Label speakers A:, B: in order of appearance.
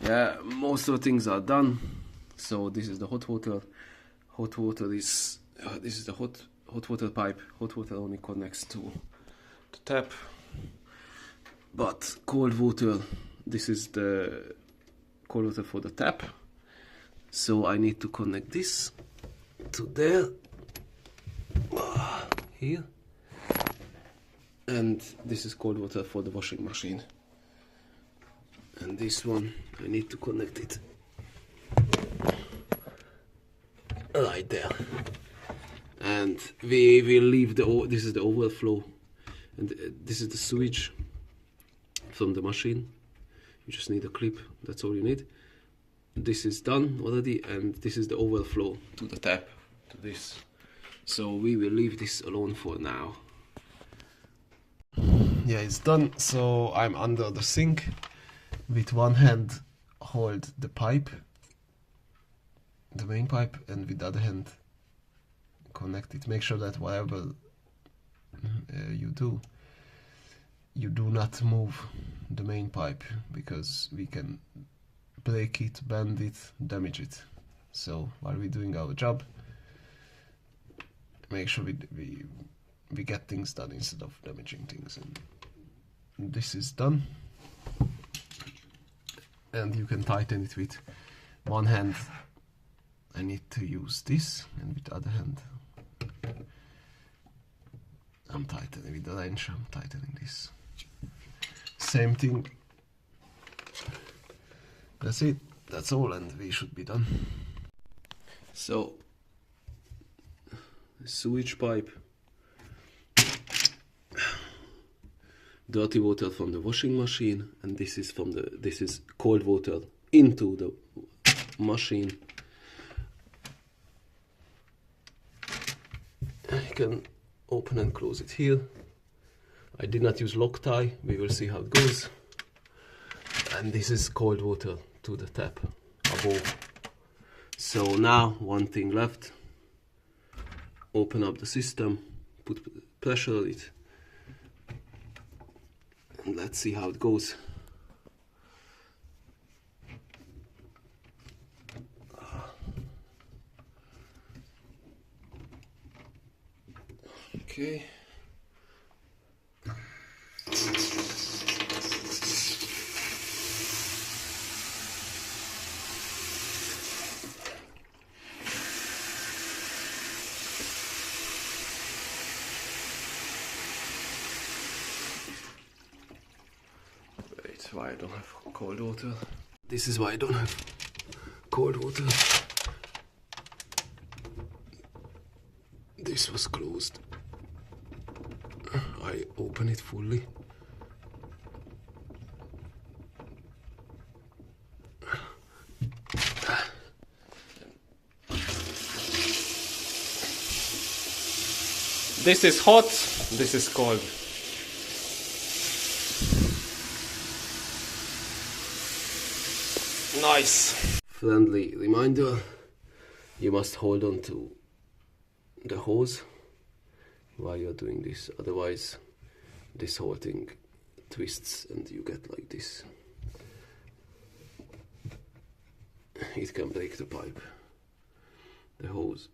A: Yeah, most of the things are done. So this is the hot water. Hot water is this is the hot water pipe. Hot water only connects to the tap. But cold water, this is the cold water for the tap. So I need to connect this to there, here. And this is cold water for the washing machine. And this one, I need to connect it right there. And we will leave this is the overflow, and this is the sewage from the machine. You just need a clip, that's all you need. This is done already, and this is the overflow to the tap, to this. So we will leave this alone for now. Yeah, it's done. So I'm under the sink. With one hand hold the pipe, the main pipe, and with the other hand connect it. Make sure that whatever you do not move the main pipe, because we can break it, bend it, damage it. So while we're doing our job, make sure we get things done instead of damaging things. And this is done. And you can tighten it with one hand. I need to use this, and with the other hand I'm tightening with the wrench. I'm tightening this. Same thing. That's it. That's all, and we should be done. So, sewage pipe, dirty water from the washing machine, and this is cold water into the machine. I can open and close it here. I did not use Loctite. We will see how it goes. And this is cold water to the tap above. So now one thing left. Open up the system, put pressure on it, and let's see how it goes. Okay. Wait, why I don't have cold water. This is why I don't have cold water. This was closed. I open it fully. This is hot, this is cold. Nice. Friendly reminder, you must hold on to the hose while you're doing this, otherwise this whole thing twists and you get like this. It can break the pipe, the hose.